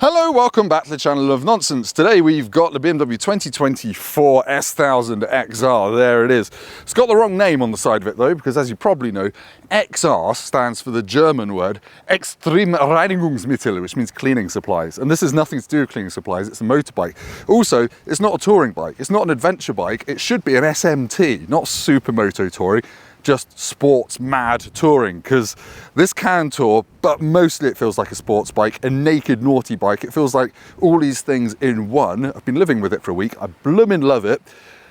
Hello, welcome back to the channel of nonsense. Today we've got the BMW 2024 S1000XR. There it is. It's got the wrong name on the side of it though, because as you probably know, XR stands for the German word Extremreinigungsmittel, which means cleaning supplies. And this has nothing to do with cleaning supplies, it's a motorbike. Also, it's not a touring bike, it's not an adventure bike, it should be an SMT, not supermoto touring. Just sports mad touring, because this can tour, but mostly it feels like a sports bike, a naked naughty bike. It feels like all these things in one. I've been living with it for a week. I bloomin' love it.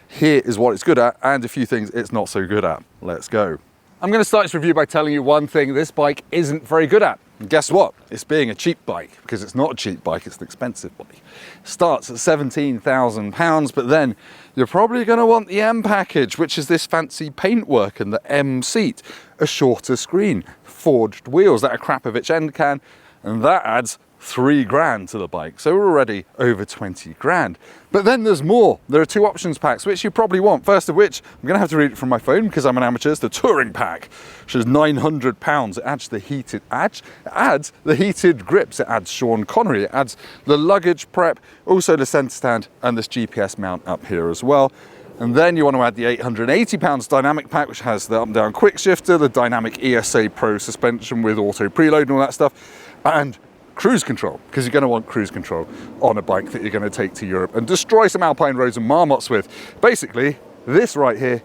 Here is what it's good at and a few things it's not so good at. Let's go. I'm going to start this review by telling you one thing this bike isn't very good at. And guess what? It's being a cheap bike, because it's not a cheap bike, it's an expensive bike. It starts at £17,000, but then you're probably going to want the M package, which is this fancy paintwork and the M seat, a shorter screen, forged wheels that a Krapovic end can, and that adds £3 to the bike. So we're already over 20 grand. But then there's more. There are two options packs, which you probably want. First of which, I'm going to have to read it from my phone because I'm an amateur. It's the touring pack, which is £900. It adds the heated grips. It adds Sean Connery. It adds the luggage prep, also the centre stand and this GPS mount up here as well. And then you want to add the £880 dynamic pack, which has the up and down quick shifter, the dynamic ESA Pro suspension with auto preload and all that stuff, and cruise control, because you're going to want cruise control on a bike that you're going to take to Europe and destroy some alpine roads and marmots with. Basically, this right here,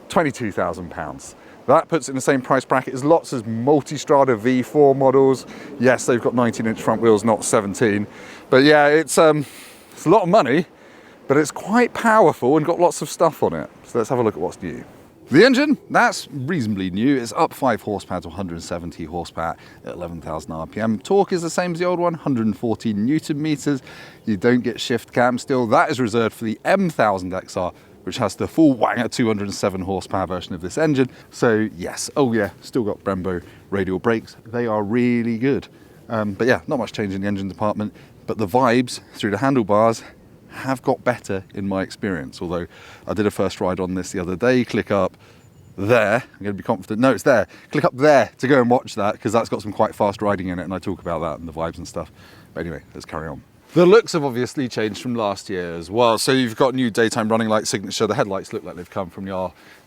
£22,000. That puts it in the same price bracket as lots of Multistrada V4 models. Yes, they've got 19-inch front wheels, not 17. But yeah, it's a lot of money, but it's quite powerful and got lots of stuff on it. So let's have a look at what's new. The engine, that's reasonably new. It's up 5 horsepower to 170 horsepower at 11,000 RPM. Torque is the same as the old one, 114 Newton meters. You don't get shift cam still. That is reserved for the M1000XR, which has the full Wanger 207 horsepower version of this engine. So yes, oh yeah, still got Brembo radial brakes. They are really good. But yeah, not much change in the engine department, but the vibes through the handlebars have got better in my experience. Although I did a first ride on this the other day. Click up there, I'm going to be confident, no, it's there. Click up there to go and watch that, because that's got some quite fast riding in it, and I talk about that and the vibes and stuff. But anyway, let's carry on. The looks have obviously changed from last year as well. So you've got new daytime running light signature. The headlights look like they've come from the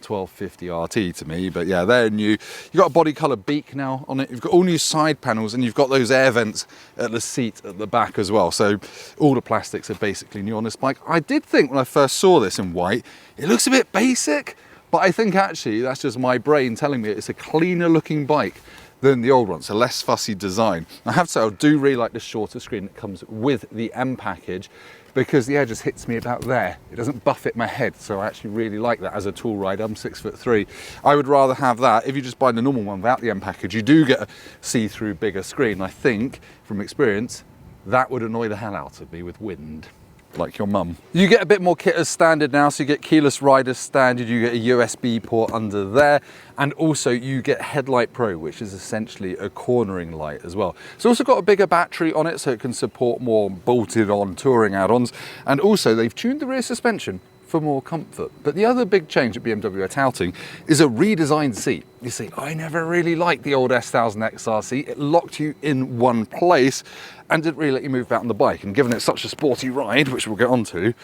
R1250 RT to me, but yeah, they're new. You've got a body colour beak now on it. You've got all new side panels, and you've got those air vents at the seat at the back as well. So all the plastics are basically new on this bike. I did think when I first saw this in white, it looks a bit basic, but I think actually that's just my brain telling me it's a cleaner looking bike than the old one, so less fussy design. I have to say, I do really like the shorter screen that comes with the M package, because the air just hits me about there. It doesn't buffet my head, so I actually really like that as a tall rider. I'm 6'3". I would rather have that. If you just buy the normal one without the M package, you do get a see-through bigger screen. I think, from experience, that would annoy the hell out of me with wind. Like your mum. You get a bit more kit as standard now, so you get keyless ride as standard, you get a USB port under there, and also you get Headlight Pro, which is essentially a cornering light as well. It's also got a bigger battery on it, so it can support more bolted on touring add-ons, and also they've tuned the rear suspension for more comfort. But the other big change that BMW are touting is a redesigned seat. You see, I never really liked the old S1000XR seat. It locked you in one place and didn't really let you move about on the bike. And given it's such a sporty ride, which we'll get onto,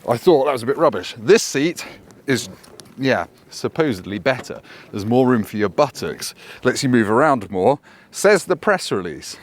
I thought that was a bit rubbish. This seat is, yeah, supposedly better. There's more room for your buttocks, lets you move around more, says the press release.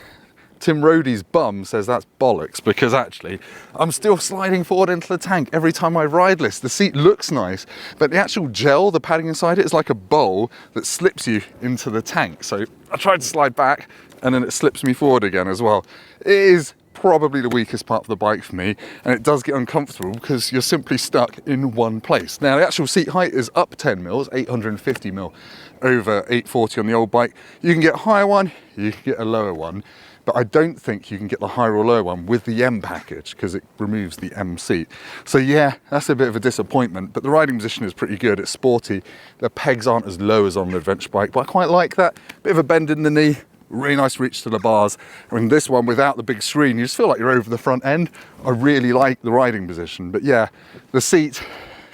Tim Rodey's bum says that's bollocks, because actually I'm still sliding forward into the tank every time I ride this. The seat looks nice, but the actual gel, the padding inside it, is like a bowl that slips you into the tank. So I tried to slide back and then it slips me forward again as well. It is probably the weakest part of the bike for me, and it does get uncomfortable because you're simply stuck in one place. Now the actual seat height is up 10 mils, 850 mil over 840 on the old bike. You can get a higher one, you can get a lower one, but I don't think you can get the higher or lower one with the M package, because it removes the M seat. So yeah, that's a bit of a disappointment, but the riding position is pretty good. It's sporty. The pegs aren't as low as on an adventure bike, but I quite like that. Bit of a bend in the knee, really nice reach to the bars. I mean, this one without the big screen, you just feel like you're over the front end. I really like the riding position, but yeah, the seat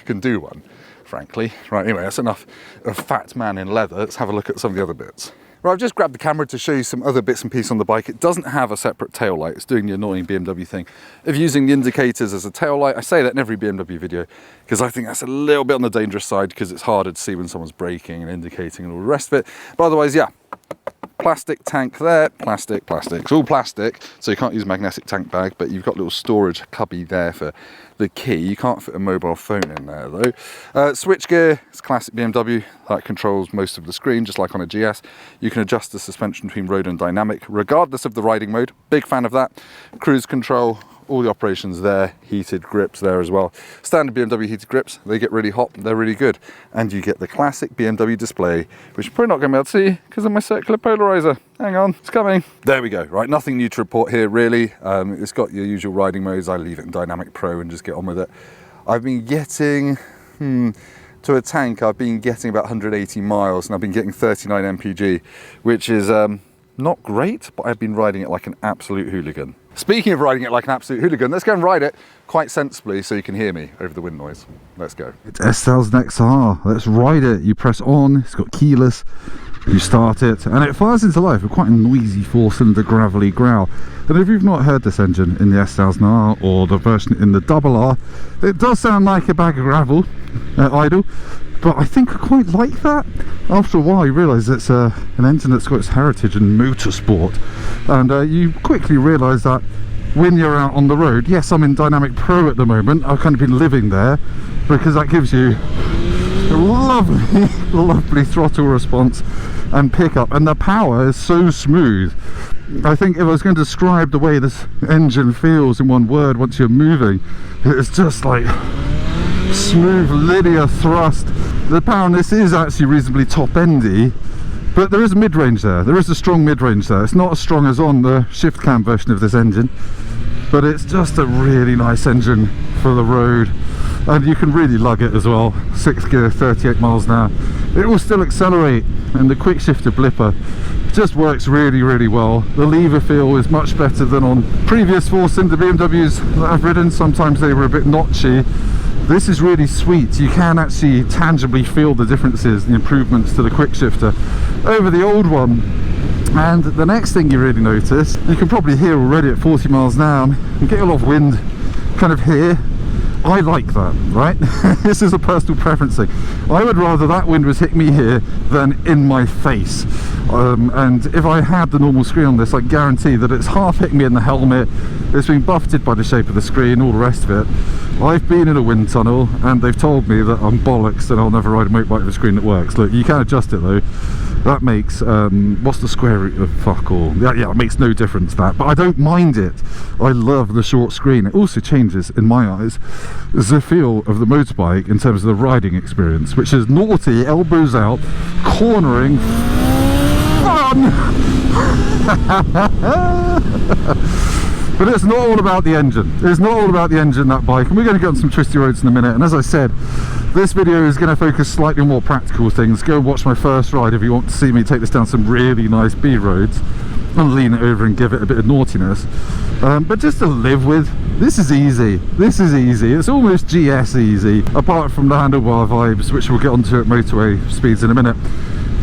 can do one, frankly. Right, anyway, that's enough of fat man in leather. Let's have a look at some of the other bits. Right, I've just grabbed the camera to show you some other bits and pieces on the bike. It doesn't have a separate tail light. It's doing the annoying BMW thing of using the indicators as a tail light. I say that in every BMW video because I think that's a little bit on the dangerous side because it's harder to see when someone's braking and indicating and all the rest of it. But otherwise, yeah. Plastic tank there, plastic. It's all plastic, so you can't use a magnetic tank bag, but you've got a little storage cubby there for the key. You can't fit a mobile phone in there though. Switch gear, it's classic BMW. That controls most of the screen, just like on a GS. You can adjust the suspension between road and dynamic, regardless of the riding mode. Big fan of that. Cruise control, all the operations there, heated grips there as well. Standard BMW heated grips, they get really hot, they're really good. And you get the classic BMW display, which you're probably not going to be able to see because of my circular polarizer. Hang on, it's coming. There we go, right, nothing new to report here really. It's got your usual riding modes. I leave it in Dynamic Pro and just get on with it. I've been getting, to a tank, I've been getting about 180 miles and I've been getting 39 mpg, which is not great, but I've been riding it like an absolute hooligan. Speaking of riding it like an absolute hooligan, let's go and ride it quite sensibly so you can hear me over the wind noise. Let's go. It's S1000XR. Let's ride it. You press on, it's got keyless, you start it, and it fires into life with quite a noisy 4-cylinder gravelly growl. And if you've not heard this engine in the S1000R or the version in the RR, it does sound like a bag of gravel at idle. But I think I quite like that. After a while you realise it's an engine that's got its heritage in motorsport, and you quickly realise that when you're out on the road, yes, I'm in Dynamic Pro at the moment, I've kind of been living there because that gives you a lovely, lovely throttle response and pickup, and the power is so smooth. I think if I was going to describe the way this engine feels in one word once you're moving, it's just like smooth linear thrust. The power on this is actually reasonably top-endy, but there is a mid-range there. There is a strong mid-range there. It's not as strong as on the shift cam version of this engine, but it's just a really nice engine for the road, and you can really lug it as well. 6th gear, 38 miles an hour. It will still accelerate, and the quick shifter blipper just works really, really well. The lever feel is much better than on previous 4-cylinder BMWs that I've ridden. Sometimes they were a bit notchy. This is really sweet. You can actually tangibly feel the differences, the improvements to the quick shifter over the old one. And the next thing you really notice, you can probably hear already at 40 miles an hour, you get a lot of wind kind of here. I like that, right? This is a personal preference thing. I would rather that wind was hitting me here than in my face. And if I had the normal screen on this, I guarantee that it's half hitting me in the helmet, it's being buffeted by the shape of the screen, all the rest of it. I've been in a wind tunnel and they've told me that I'm bollocks and I'll never ride a motorbike with a screen that works. Look, you can adjust it though. That makes, what's the square root of fuck all? Yeah, it makes no difference that, but I don't mind it. I love the short screen. It also changes, in my eyes, the feel of the motorbike in terms of the riding experience, which is naughty, elbows out, cornering, fun! But it's not all about the engine. It's not all about the engine, that bike, and we're going to get on some twisty roads in a minute. And as I said, this video is going to focus slightly on more practical things. Go and watch my first ride if you want to see me take this down some really nice B roads and lean it over and give it a bit of naughtiness. But just to live with, this is easy. This is easy. It's almost GS easy, apart from the handlebar vibes, which we'll get onto at motorway speeds in a minute.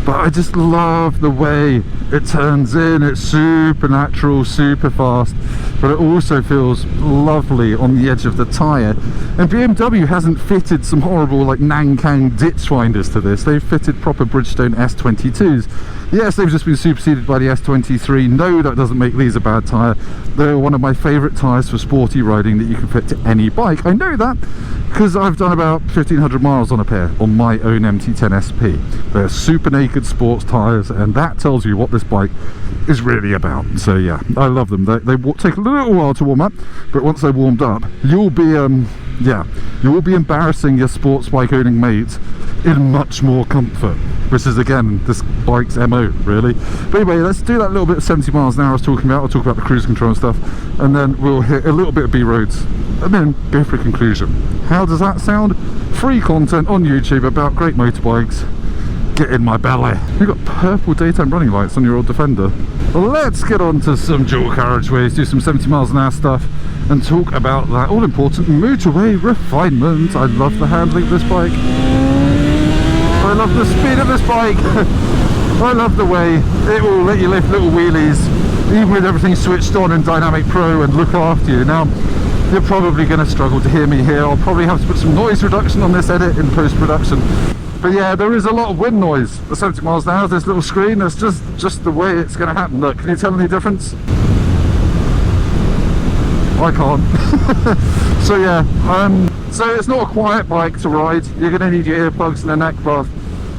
But I just love the way it turns in. It's super natural, super fast, but it also feels lovely on the edge of the tyre. And BMW hasn't fitted some horrible like Nankang ditch finders to this. They've fitted proper Bridgestone S22s. Yes, they've just been superseded by the S23. No, that doesn't make these a bad tyre. They're one of my favourite tyres for sporty riding that you can fit to any bike. I know that because I've done about 1,500 miles on a pair on my own MT10 SP. They're super naked sports tyres, and that tells you what this bike is really about. So yeah, I love them. They take a little while to warm up, but once they're warmed up, you'll be you will be embarrassing your sports bike owning mates in much more comfort, which is again this bike's MO really. But anyway, let's do that little bit of 70 miles an hour I was talking about. I'll talk about the cruise control and stuff, and then we'll hit a little bit of B roads and then go for a conclusion. How does that sound? Free content on YouTube about great motorbikes. Get in my belly. You've got purple daytime running lights on your old Defender. Well, let's get on to some dual carriageways, do some 70 miles an hour stuff, and talk about that all important motorway refinement. I love the handling of this bike. I love the speed of this bike. I love the way it will let you lift little wheelies, even with everything switched on in Dynamic Pro, and look after you. Now, you're probably going to struggle to hear me here. I'll probably have to put some noise reduction on this edit in post-production. But yeah, there is a lot of wind noise at 70 miles an hour. This little screen, that's just the way it's going to happen. Look, can you tell any difference? I can't. So yeah, so it's not a quiet bike to ride. You're going to need your earplugs and a neck cloth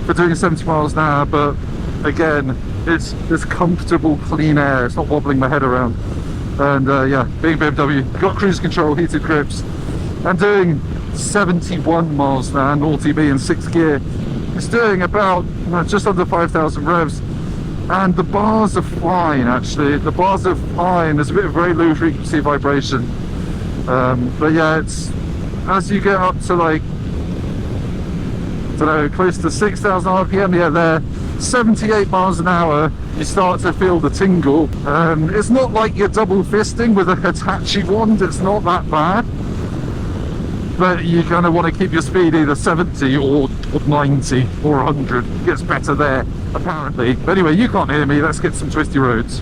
for doing 70 miles an hour, but again, it's comfortable, clean air. It's not wobbling my head around. And yeah, being BMW, got cruise control, heated grips, and doing 71 miles an hour, naughty me in 6th gear. It's doing about just under 5,000 revs, and the bars are fine actually. The bars are fine. There's a bit of very low frequency vibration, but yeah, it's as you get up to like, I don't know, close to 6,000 RPM, yeah, there, 78 miles an hour, you start to feel the tingle. It's not like you're double fisting with a Hitachi wand, it's not that bad, but you're going to want to keep your speed either 70 or 90 or 100. It gets better there, apparently. But anyway, you can't hear me, let's get some twisty roads.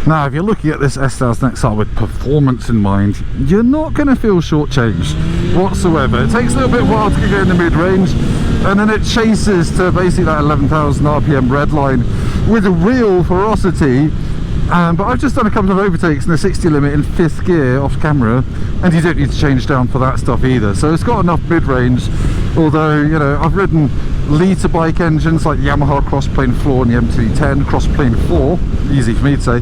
Now, if you're looking at this S1000XR with performance in mind, you're not going to feel shortchanged whatsoever. It takes a little bit while to get in the mid-range, and then it chases to basically that 11,000 RPM red line with a real ferocity. But I've just done a couple of overtakes in the 60 limit in 5th gear off camera, and you don't need to change down for that stuff either. So it's got enough mid-range, although, you know, I've ridden litre bike engines like Yamaha Crossplane 4 and the MT10 Crossplane 4, easy for me to say,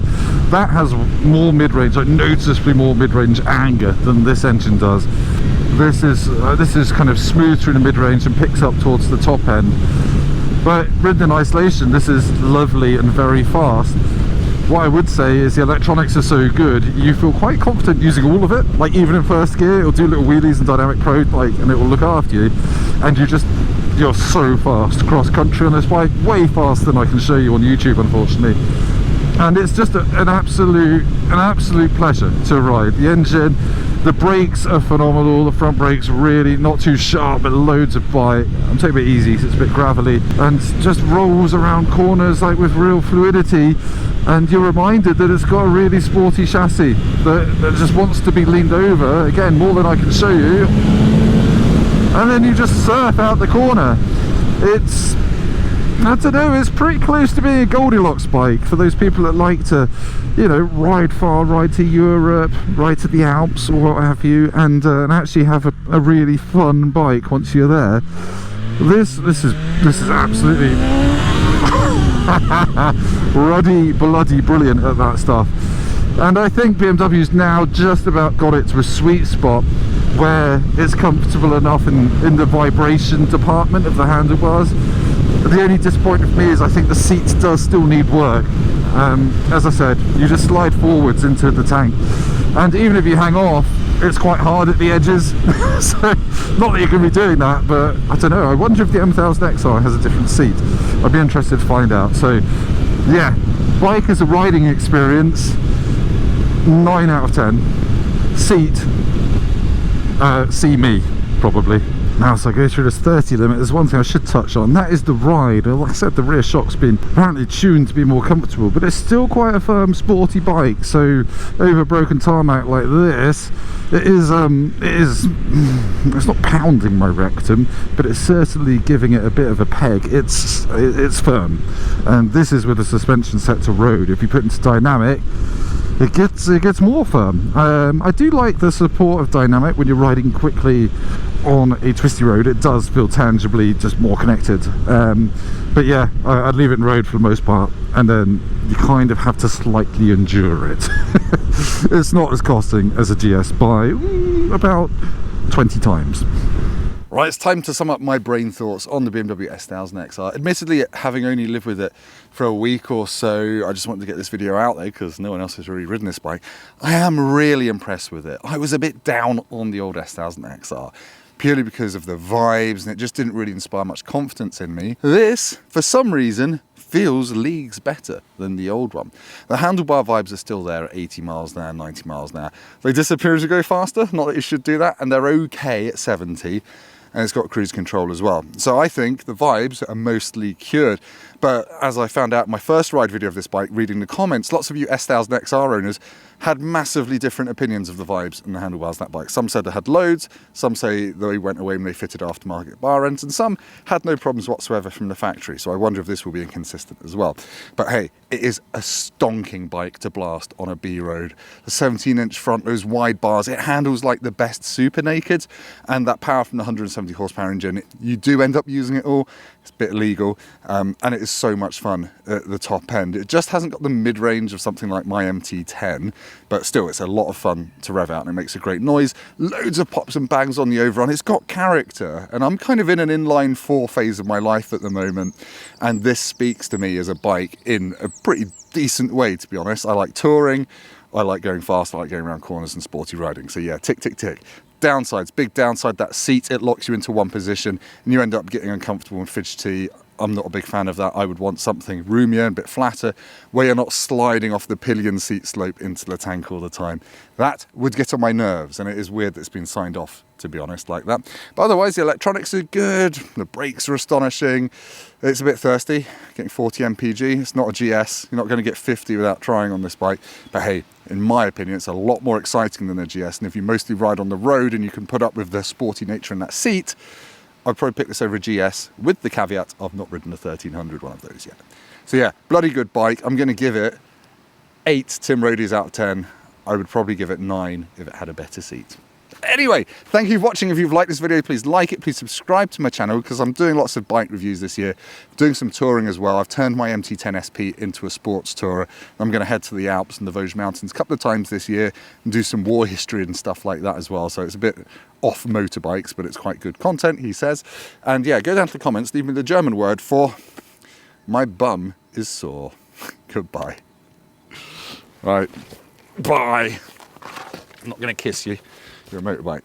that has more mid-range, like noticeably more mid-range anger than this engine does. This is kind of smooth through the mid-range and picks up towards the top end, but ridden in isolation, this is lovely and very fast. What I would say is the electronics are so good, you feel quite confident using all of it. Like even in 1st gear, it'll do little wheelies in Dynamic Pro, like, and it will look after you, and you're so fast cross country on this bike, way faster than I can show you on YouTube, unfortunately. And it's just an absolute pleasure to ride. The engine, the brakes are phenomenal. The front brakes really not too sharp, but loads of bite. I'm taking it easy, so it's a bit gravelly, and just rolls around corners like with real fluidity. And you're reminded that it's got a really sporty chassis that just wants to be leaned over, again, more than I can show you, and then you just surf out the corner. It's, I don't know, it's pretty close to being a Goldilocks bike for those people that like to, you know, ride far, ride to Europe, ride to the Alps or what have you, and actually have a really fun bike once you're there. This is absolutely ruddy, bloody brilliant at that stuff. And I think BMW's now just about got it to a sweet spot where it's comfortable enough in the vibration department of the handlebars. The only disappointment for me is I think the seat does still need work. As I said, you just slide forwards into the tank, and even if you hang off, it's quite hard at the edges. So not that you're going to be doing that, but I don't know, I wonder if the M1000XR has a different seat. I'd be interested to find out. So yeah, bike as a riding experience, 9 out of 10. Seat, see me probably. Now, as I go through this 30 limit, there's one thing I should touch on. That is the ride. Like I said, the rear shock's been apparently tuned to be more comfortable, but it's still quite a firm, sporty bike. So over broken tarmac like this, it's not pounding my rectum, but it's certainly giving it a bit of a peg. It's firm, and this is with the suspension set to road. If you put it into dynamic, it gets more firm. I do like the support of dynamic when you're riding quickly on a twisty road. It does feel tangibly just more connected, but yeah, I'd leave it in road for the most part, and then you kind of have to slightly endure it. It's not as costing as a GS by about 20 times. Right, it's time to sum up my brain thoughts on the BMW S1000XR. Admittedly, having only lived with it for a week or so, I just wanted to get this video out there because no one else has really ridden this bike. I am really impressed with it. I was a bit down on the old S1000XR, purely because of the vibes, and it just didn't really inspire much confidence in me. This, for some reason, feels leagues better than the old one. The handlebar vibes are still there at 80 miles an hour, 90 miles an hour. They disappear as you go faster, not that you should do that, and they're okay at 70. and it's got cruise control as well. So I think the vibes are mostly cured. But as I found out in my first ride video of this bike, reading the comments, lots of you S1000XR owners had massively different opinions of the vibes and the handlebars of that bike. Some said it had loads, some say they went away when they fitted aftermarket bar ends, and some had no problems whatsoever from the factory. So I wonder if this will be inconsistent as well. But hey, it is a stonking bike to blast on a B road. The 17-inch front, those wide bars, it handles like the best super naked, and that power from the 170 horsepower engine, you do end up using it all. It's a bit illegal, and it is so much fun at the top end. It just hasn't got the mid-range of something like my MT10, but still it's a lot of fun to rev out and it makes a great noise. Loads of pops and bangs on the overrun. It's got character, and I'm kind of in an inline 4 phase of my life at the moment, and this speaks to me as a bike in a pretty decent way, to be honest. I like touring, I like going fast, I like going around corners and sporty riding. So yeah, tick, tick, tick. Downsides, big downside, that seat, it locks you into one position and you end up getting uncomfortable and fidgety. I'm not a big fan of that. I would want something roomier and a bit flatter, where you're not sliding off the pillion seat slope into the tank all the time. That would get on my nerves, and it is weird that it's been signed off, to be honest, like that. But otherwise, the electronics are good, the brakes are astonishing. It's a bit thirsty, getting 40 mpg. It's not a GS. You're not going to get 50 without trying on this bike. But hey, in my opinion, it's a lot more exciting than a GS. And if you mostly ride on the road and you can put up with the sporty nature in that seat, I'd probably pick this over a GS, with the caveat I've not ridden a 1300 one of those yet. So yeah, bloody good bike. I'm going to give it 8 Tim Roadies out of 10. I would probably give it 9 if it had a better seat. Anyway, thank you for watching. If you've liked this video, please like it. Please subscribe to my channel, because I'm doing lots of bike reviews this year, doing some touring as well. I've turned my MT10 SP into a sports tourer. I'm going to head to the Alps and the Vosges Mountains a couple of times this year and do some war history and stuff like that as well. So it's a bit off motorbikes, but it's quite good content, he says. And yeah, go down to the comments, leave me the German word for my bum is sore. Goodbye. Right. Bye. I'm not going to kiss you. You're a motorbike.